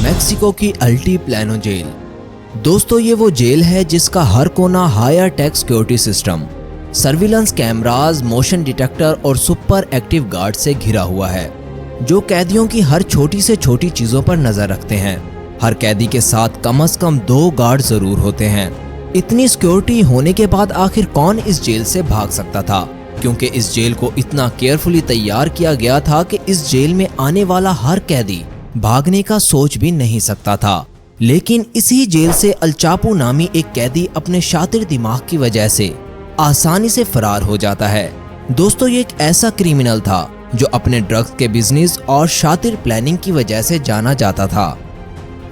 Mexico की अल्टीप्लैनो jail. दोस्तों ये वो जेल है जिसका हर कोना higher tech security system, surveillance cameras, motion detector और सुपर एक्टिव गार्ड से घिरा हुआ है, जो कैदियों की हर छोटी से छोटी चीजों पर नजर रखते हैं। हर कैदी के साथ कम से कम 2 गार्ड जरूर होते हैं। इतनी सिक्योरिटी होने के बाद आखिर कौन इस जेल से भाग सकता था, क्योंकि इस जेल को इतना केयरफुली तैयार किया गया था कि इस जेल में आने वाला हर कैदी भागने का सोच भी नहीं सकता था। लेकिन इसी जेल से अल चापो नामी एक कैदी अपने शातिर दिमाग की वजह से आसानी से फरार हो जाता है। दोस्तों ये एक ऐसा क्रिमिनल था जो अपने ड्रग्स के बिजनेस और शातिर प्लानिंग की वजह से जाना जाता था।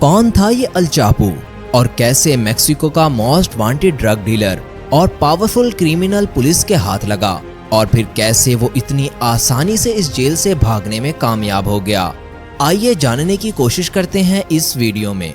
कौन था ये अल चापो और कैसे मेक्सिको का मोस्ट वांटेड ड्रग डीलर और पावरफुल क्रिमिनल पुलिस के हाथ लगा, और फिर कैसे वो इतनी आसानी से इस जेल से भागने में कामयाब हो गया, आइए जानने की कोशिश करते हैं इस वीडियो में।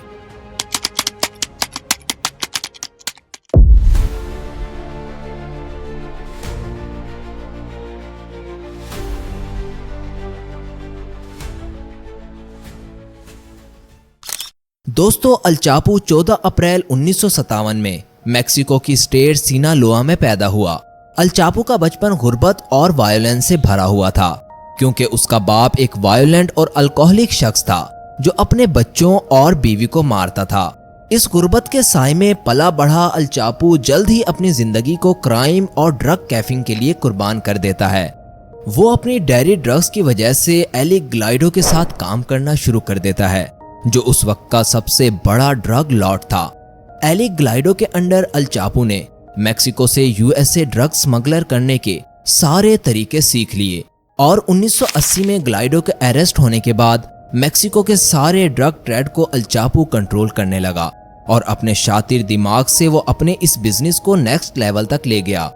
दोस्तों अल चापो 14 अप्रैल 1957 में मेक्सिको की स्टेट सिनालोआ में पैदा हुआ। अल चापो का बचपन गुर्बत और वायलेंस से भरा हुआ था, क्योंकि उसका बाप एक वायलेंट और अल्कोहलिक शख्स था जो अपने बच्चों और बीवी को मारता था। इस गुर्बत के साए में पला बढ़ा अल चापो जल्द ही अपनी जिंदगी को क्राइम और ड्रग कैफिंग के लिए कुर्बान कर देता है। वो अपनी डेयरी ड्रग्स की वजह से एलिक ग्लाइडो के साथ काम करना शुरू कर देता है, जो उस वक्त का सबसे बड़ा ड्रग लॉर्ड था। एलिक ग्लाइडो के अंडर अल चापो ने मेक्सिको से यूएसए ड्रग स्मगलर करने के सारे तरीके सीख लिए, और 1980 में ग्लाइडो के अरेस्ट होने के बाद मेक्सिको के सारे ड्रग ट्रेड को अल चापो कंट्रोल करने लगा, और अपने शातिर दिमाग से वो अपने इस बिजनेस को नेक्स्ट लेवल तक ले गया।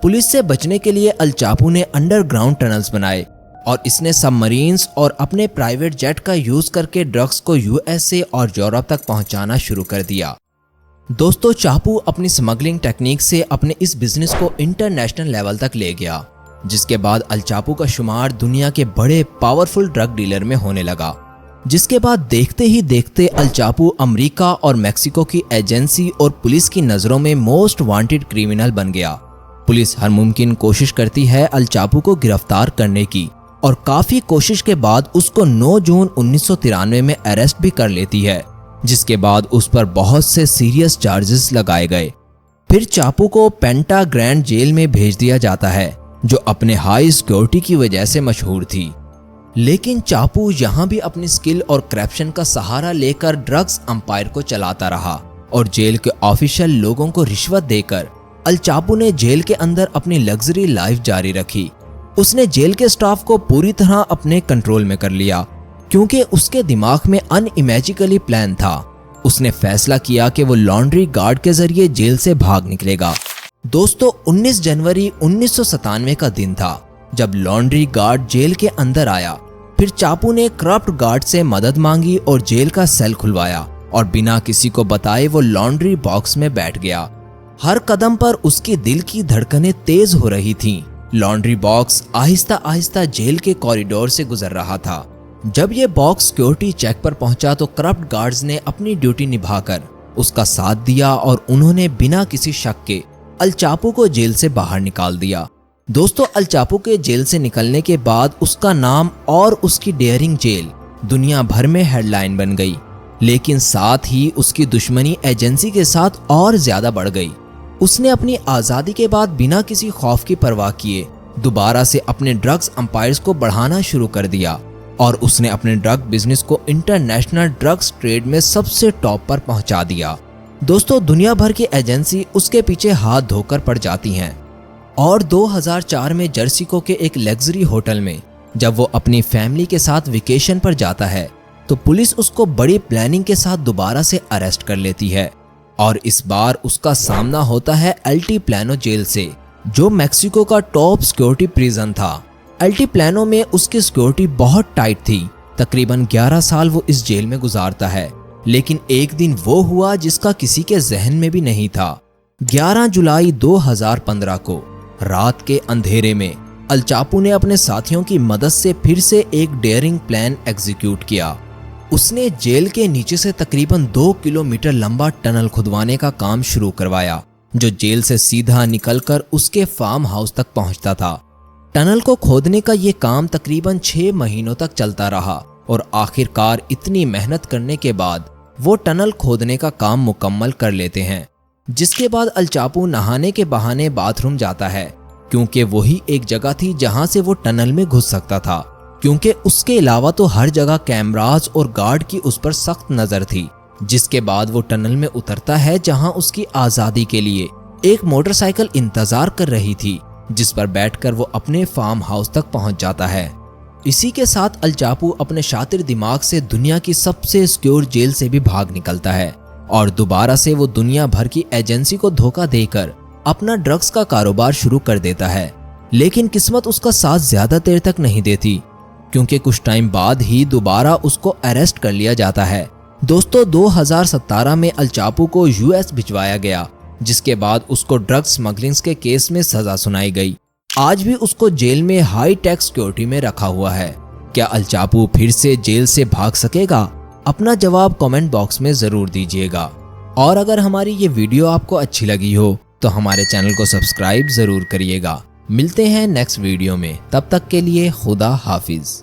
पुलिस से बचने के लिए अल चापो ने अंडरग्राउंड टनल्स बनाए, और इसने सबमरीन्स और अपने प्राइवेट जेट का यूज करके ड्रग्स को यूएसए और यूरोप तक पहुंचाना शुरू कर दिया। दोस्तों चापो अपनी स्मगलिंग टेक्निक से अपने इस बिजनेस को इंटरनेशनल लेवल तक ले गया, जिसके बाद अल चापो का शुमार दुनिया के बड़े पावरफुल ड्रग डीलर में होने लगा। जिसके बाद देखते ही देखते अल चापो अमेरिका और मेक्सिको की एजेंसी और पुलिस की नजरों में मोस्ट वांटेड क्रिमिनल बन गया। पुलिस हर मुमकिन कोशिश करती है अल चापो को गिरफ्तार करने की, और काफी कोशिश के बाद उसको 9 जून 1993 में अरेस्ट भी कर लेती है, जिसके बाद उस पर बहुत से सीरियस चार्जेस लगाए गए। फिर चापो को पेंटा ग्रैंड जेल में भेज दिया जाता है, जो अपने हाई सिक्योरिटी की वजह से मशहूर थी। लेकिन चापो यहाँ भी अपनी स्किल और करप्शन का सहारा लेकर ड्रग्स अंपायर को चलाता रहा, और जेल के ऑफिशियल लोगों को रिश्वत देकर अल चापो ने जेल के अंदर अपनी लग्जरी लाइफ जारी रखी। उसने जेल के स्टाफ को पूरी तरह अपने कंट्रोल में कर लिया, क्योंकि उसके दिमाग में अनइमेजिकली प्लान था। उसने फैसला किया कि वो लॉन्ड्री गार्ड के जरिए जेल से भाग निकलेगा। दोस्तों 19 जनवरी 1997 का दिन था जब लॉन्ड्री गार्ड जेल के अंदर आया। फिर चापो ने करप्ट गार्ड से मदद मांगी और जेल का सेल खुलवाया, और बिना किसी को बताए वो लॉन्ड्री बॉक्स में बैठ गया। हर कदम पर उसकी दिल की धड़कनें तेज हो रही थीं। Laundry box Aahista Aahista jail के कॉरिडोर से गुजर रहा था। जब ये बॉक्स सिक्योरिटी चेक पर पहुंचा तो करप्ट गार्ड्स ने अपनी ड्यूटी निभाकर उसका साथ दिया, और उन्होंने बिना किसी शक के अल चापो को जेल से बाहर निकाल दिया। दोस्तों अल चापो के जेल से निकलने के बाद उसका नाम और उसकी डेयरिंग जेल दुनिया भर में हेडलाइन बन गई, लेकिन साथ ही उसकी दुश्मनी एजेंसी के साथ और ज्यादा बढ़ गई। उसने अपनी आजादी के बाद बिना किसी खौफ की परवाह किए दोबारा से अपने ड्रग्स अंपायर्स को बढ़ाना शुरू कर दिया, और उसने अपने ड्रग बिजनेस को इंटरनेशनल ड्रग्स ट्रेड में सबसे टॉप पर पहुंचा दिया। दोस्तों दुनिया भर की एजेंसी उसके पीछे हाथ धोकर पड़ जाती हैं, और 2004 में जर्सिको के एक लग्जरी होटल में जब वो अपनी फैमिली के साथ वेकेशन पर जाता है तो पुलिस उसको बड़ी प्लानिंग के साथ दोबारा से अरेस्ट कर लेती है, और इस बार उसका सामना होता है अल्टीप्लैनो जेल से, जो मेक्सिको का टॉप सिक्योरिटी प्रिजन था। अल्टीप्लैनो में उसकी सिक्योरिटी बहुत टाइट थी। तकरीबन 11 साल वो इस जेल में गुजारता है, लेकिन एक दिन वो हुआ जिसका किसी के जहन में भी नहीं था। 11 जुलाई 2015 को रात के अंधेरे में अल चापो ने अपने साथियों की मदद से फिर से एक डेयरिंग प्लान एग्जीक्यूट किया। उसने जेल के नीचे से तकरीबन 2 किलोमीटर लंबा टनल खुदवाने का काम शुरू करवाया, जो जेल से सीधा निकलकर उसके फार्म हाउस तक पहुंचता था। टनल को खोदने का ये काम तकरीबन 6 महीनों तक चलता रहा और आखिरकार इतनी मेहनत करने के बाद वो टनल खोदने का काम मुकम्मल कर लेते हैं। जिसके बाद अल चापो नहाने के बहाने बाथरूम जाता है, क्योंकि वही एक जगह थी जहां से वो टनल में घुस सकता था, क्योंकि उसके अलावा तो हर जगह कैमरास और गार्ड की उस पर सख्त नजर थी। जिसके बाद वो टनल में उतरता है, जहां उसकी आजादी के लिए एक मोटरसाइकिल इंतजार कर रही थी, जिस पर बैठकर वो अपने फार्म हाउस तक पहुंच जाता है। इसी के साथ अल चापो अपने शातिर दिमाग से दुनिया की सबसे सिक्योर जेल से भी भाग निकलता है और दोबारा से वो दुनिया भर की एजेंसी को धोखा देकर अपना ड्रग्स का कारोबार शुरू कर देता है। लेकिन किस्मत उसका साथ ज्यादा देर तक नहीं देती, क्योंकि कुछ टाइम बाद ही दोबारा उसको अरेस्ट कर लिया जाता है। दोस्तों 2017 में अल चापो को यूएस भिजवाया गया, जिसके बाद उसको ड्रग स्मगलिंग के केस में सजा सुनाई गई। आज भी उसको जेल में हाई टेक सिक्योरिटी में रखा हुआ है। क्या अल चापो फिर से जेल से भाग सकेगा? अपना जवाब कमेंट बॉक्स में जरूर दीजिएगा। और अगर हमारी ये वीडियो आपको अच्छी लगी हो तो हमारे चैनल को सब्सक्राइब जरूर करिएगा। मिलते हैं नेक्स्ट वीडियो में, तब तक के लिए खुदा हाफिज।